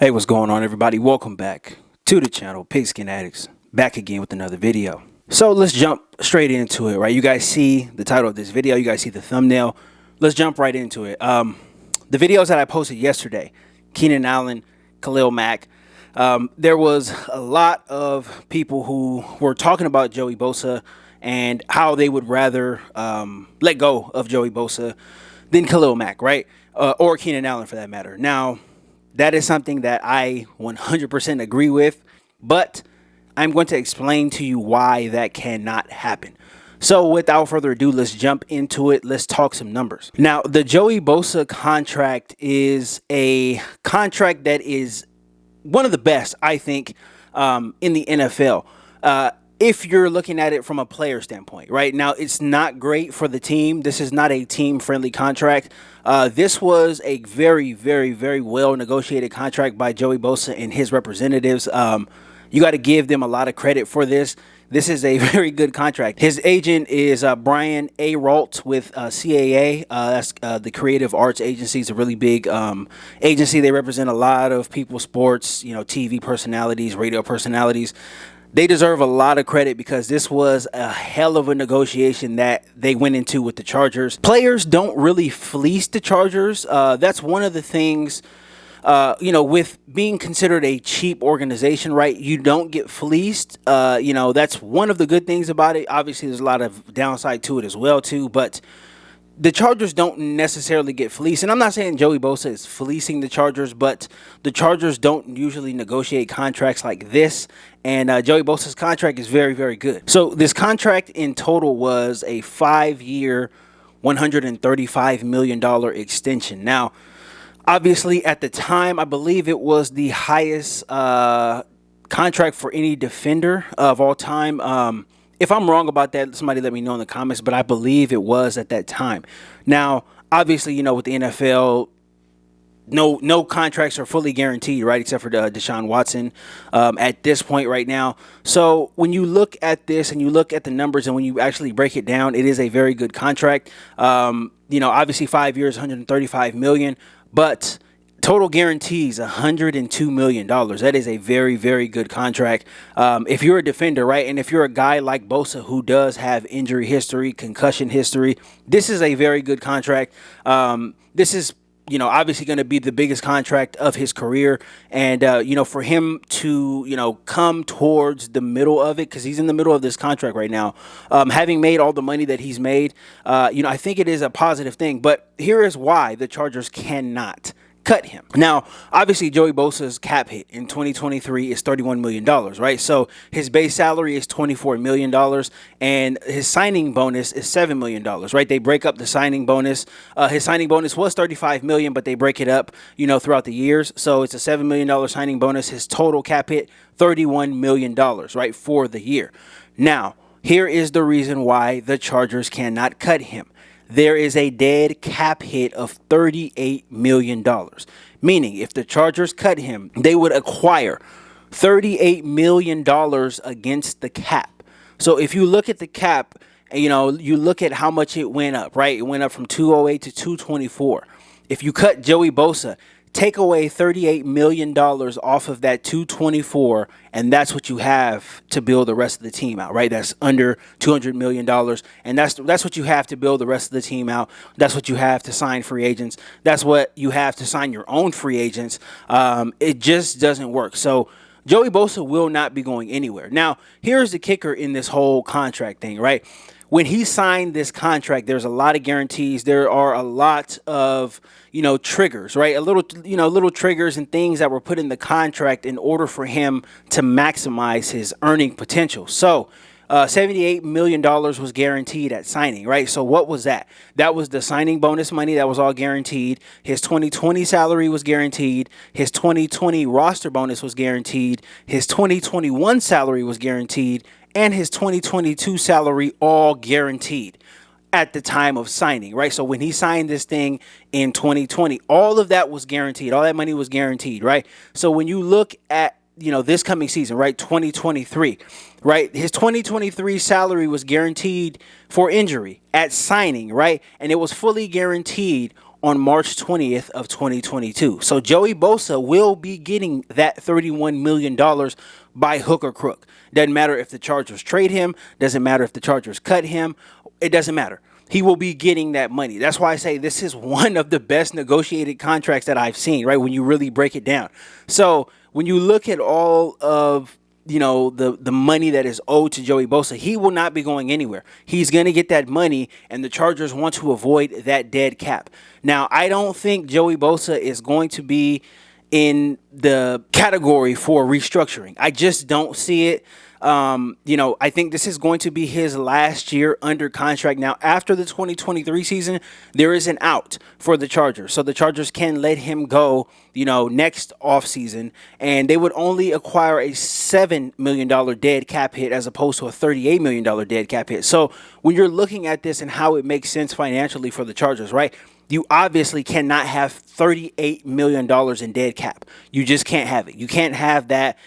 Hey, what's going on, everybody? Welcome back to the channel, Pigskin Addicts, back again with another video. So let's jump straight into it, right? You guys see the title of this video. You guys see the thumbnail. Let's jump right into it. The videos that I posted yesterday, Keenan Allen, Khalil Mack, there was a lot of people who were talking about Joey Bosa and how they would rather let go of Joey Bosa than Khalil Mack, right? Or Keenan Allen, for that matter. Now, that is something that I 100% agree with, but I'm going to explain to you why that cannot happen. So without further ado, let's jump into it. Let's talk some numbers. Now, the Joey Bosa contract is a contract that is one of the best, I think, in the NFL. If you're looking at it from a player standpoint, right? Now, it's not great for the team. This is not a team-friendly contract. This was a very, very, very well-negotiated contract by Joey Bosa and his representatives. You got to give them a lot of credit for this. This is a very good contract. His agent is Brian A. Ralt with CAA. That's the Creative Arts Agency. It's a really big agency. They represent a lot of people, sports, TV personalities, radio personalities. They deserve a lot of credit because this was a hell of a negotiation that they went into with the Chargers. Players don't really fleece the Chargers. That's one of the things, with being considered a cheap organization, right? You don't get fleeced. That's one of the good things about it. Obviously, there's a lot of downside to it as well, too. But the Chargers don't necessarily get fleeced. And I'm not saying Joey Bosa is fleecing the Chargers, but the Chargers don't usually negotiate contracts like this. And Joey Bosa's contract is very, very good. So this contract in total was a 5-year, $135 million extension. Now, obviously, at the time, I believe it was the highest contract for any defender of all time. If I'm wrong about that, somebody let me know in the comments, but I believe it was at that time. Now, obviously, with the NFL, no contracts are fully guaranteed, right, except for Deshaun Watson at this point right now. So when you look at this and you look at the numbers and when you actually break it down, it is a very good contract. Obviously 5 years, $135 million, but total guarantees $102 million. That is a very, very good contract. If you're a defender, right, and if you're a guy like Bosa who does have injury history, concussion history, this is a very good contract. This is obviously going to be the biggest contract of his career. And, for him to, come towards the middle of it, because he's in the middle of this contract right now, having made all the money that he's made, I think it is a positive thing. But here is why the Chargers cannot cut him. Now, obviously, Joey Bosa's cap hit in 2023 is $31 million, right? So his base salary is $24 million, and his signing bonus is $7 million, right? They break up the signing bonus. His signing bonus was $35 million, but they break it up, throughout the years. So it's a $7 million signing bonus. His total cap hit, $31 million, right, for the year. Now, here is the reason why the Chargers cannot cut him. There is a dead cap hit of $38 million, meaning if the Chargers cut him, they would acquire $38 million against the cap. So if you look at the cap, you look at how much it went up, right? It went up from 208 to 224. If you cut Joey Bosa, take away $38 million off of that 224, and that's what you have to build the rest of the team out, right? That's under $200 million, and that's what you have to build the rest of the team out. That's what you have to sign free agents. That's what you have to sign your own free agents. It just doesn't work. So Joey Bosa will not be going anywhere. Now, here's the kicker in this whole contract thing, right? When he signed this contract, there's a lot of guarantees. There are a lot of, triggers, right? Little triggers and things that were put in the contract in order for him to maximize his earning potential. So, $78 million was guaranteed at signing, right? So what was that? That was the signing bonus money that was all guaranteed. His 2020 salary was guaranteed. His 2020 roster bonus was guaranteed. His 2021 salary was guaranteed. And his 2022 salary all guaranteed at the time of signing, right? So when he signed this thing in 2020, all of that was guaranteed. All that money was guaranteed, right? So when you look at, this coming season, right, 2023, right, his 2023 salary was guaranteed for injury at signing, right? And it was fully guaranteed on March 20th of 2022. So Joey Bosa will be getting that $31 million by hook or crook. Doesn't matter if the Chargers trade him. Doesn't matter if the Chargers cut him. It doesn't matter. He will be getting that money. That's why I say this is one of the best negotiated contracts that I've seen, right, when you really break it down. So when you look at all of the money that is owed to Joey Bosa, he will not be going anywhere. He's going to get that money, and the Chargers want to avoid that dead cap. Now, I don't think Joey Bosa is going to be in the category for restructuring. I just don't see it. I think this is going to be his last year under contract. Now, after the 2023 season, there is an out for the Chargers. So the Chargers can let him go, next offseason, and they would only acquire a $7 million dead cap hit as opposed to a $38 million dead cap hit. So when you're looking at this and how it makes sense financially for the Chargers, right? You obviously cannot have $38 million in dead cap. You just can't have it. You can't have that.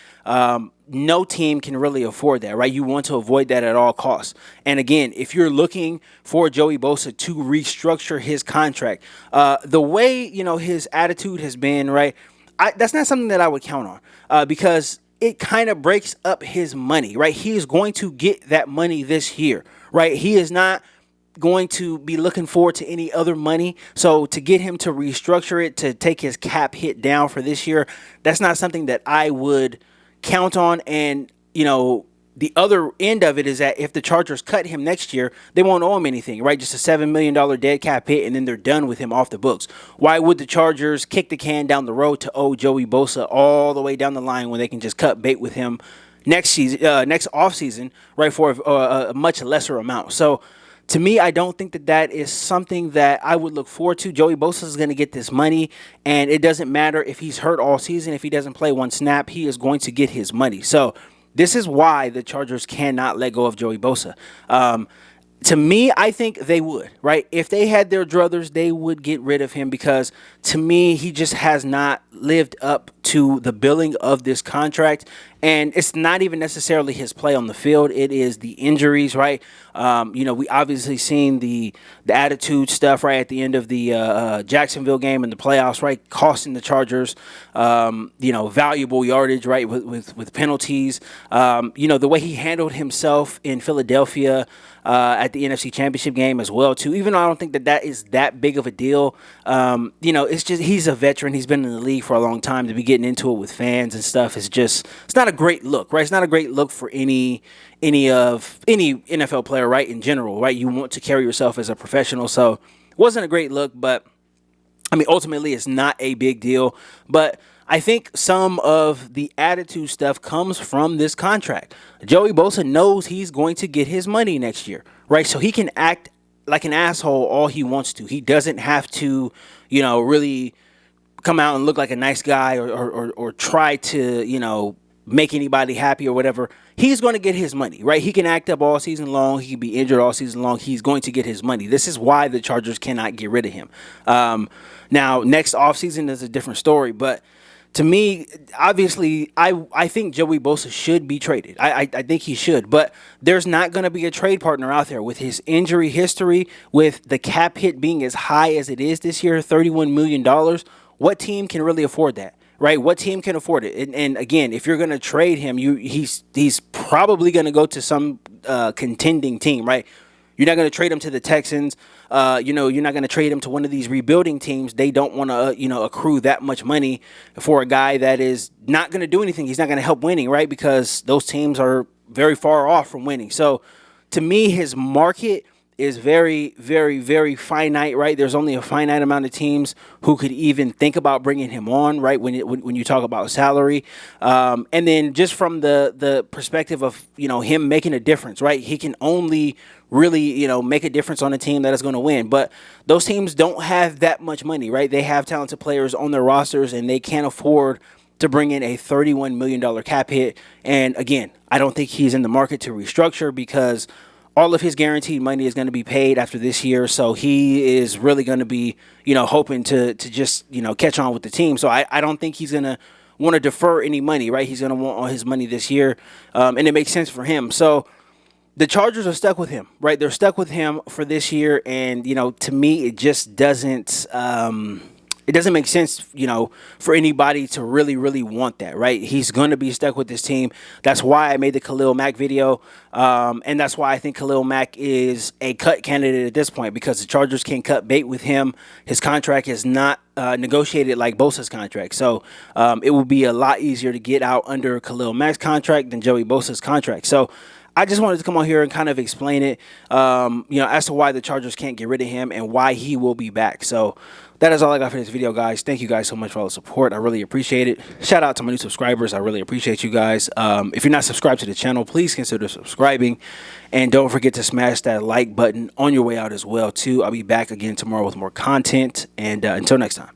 No team can really afford that, right? You want to avoid that at all costs. And again, if you're looking for Joey Bosa to restructure his contract, the way, his attitude has been, right, that's not something that I would count on because it kind of breaks up his money, right? He is going to get that money this year, right? He is not going to be looking forward to any other money. So to get him to restructure it, to take his cap hit down for this year, that's not something that I would count on. And, the other end of it is that if the Chargers cut him next year, they won't owe him anything, right? Just a $7 million dead cap hit, and then they're done with him off the books. Why would the Chargers kick the can down the road to owe Joey Bosa all the way down the line when they can just cut bait with him next season, next offseason, right, for a much lesser amount? So to me, I don't think that is something that I would look forward to. Joey Bosa is going to get this money, and it doesn't matter if he's hurt all season. If he doesn't play one snap, he is going to get his money. So this is why the Chargers cannot let go of Joey Bosa. To me, I think they would, right? If they had their druthers, they would get rid of him because, to me, he just has not lived up to the billing of this contract. And it's not even necessarily his play on the field. It is the injuries, right? We obviously seen the attitude stuff right at the end of the Jacksonville game in the playoffs, right? Costing the Chargers, valuable yardage, right? With penalties. The way he handled himself in Philadelphia at the NFC Championship game as well, too. Even though I don't think that is that big of a deal. It's just he's a veteran. He's been in the league for a long time. To be getting into it with fans and stuff is just, it's not a great look, right? It's not a great look for any NFL player, right, in general, right? You want to carry yourself as a professional. So it wasn't a great look, but ultimately it's not a big deal. But I think some of the attitude stuff comes from this contract. Joey Bosa knows he's going to get his money next year, right? So he can act like an asshole all he wants to. He doesn't have to, really come out and look like a nice guy or try to, make anybody happy or whatever. He's going to get his money, right? He can act up all season long. He can be injured all season long. He's going to get his money. This is why the Chargers cannot get rid of him. Now, next offseason is a different story, but to me, obviously, I think Joey Bosa should be traded. I think he should, but there's not going to be a trade partner out there with his injury history, with the cap hit being as high as it is this year, $31 million. What team can really afford that? Right? What team can afford it? And again, if you're going to trade him, he's probably going to go to some contending team, right? You're not going to trade him to the Texans. You're not going to trade him to one of these rebuilding teams. They don't want to, accrue that much money for a guy that is not going to do anything. He's not going to help winning, right? Because those teams are very far off from winning. So to me, his market is very, very, very finite, right? There's only a finite amount of teams who could even think about bringing him on, right? When you talk about salary, and then just from the perspective of him making a difference, right? He can only really make a difference on a team that is going to win. But those teams don't have that much money, right? They have talented players on their rosters, and they can't afford to bring in a $31 million cap hit. And again, I don't think he's in the market to restructure because all of his guaranteed money is going to be paid after this year, so he is really going to be, hoping to just, catch on with the team. So I don't think he's going to want to defer any money, right? He's going to want all his money this year, and it makes sense for him. So the Chargers are stuck with him, right? They're stuck with him for this year, and to me, it just doesn't. It doesn't make sense, for anybody to really, really want that, right? He's going to be stuck with this team. That's why I made the Khalil Mack video, and that's why I think Khalil Mack is a cut candidate at this point, because the Chargers can cut bait with him. His contract is not negotiated like Bosa's contract, so it will be a lot easier to get out under Khalil Mack's contract than Joey Bosa's contract. So I just wanted to come on here and kind of explain it, as to why the Chargers can't get rid of him and why he will be back. So that is all I got for this video, guys. Thank you guys so much for all the support. I really appreciate it. Shout out to my new subscribers. I really appreciate you guys. If you're not subscribed to the channel, please consider subscribing. And don't forget to smash that like button on your way out as well, too. I'll be back again tomorrow with more content. And until next time.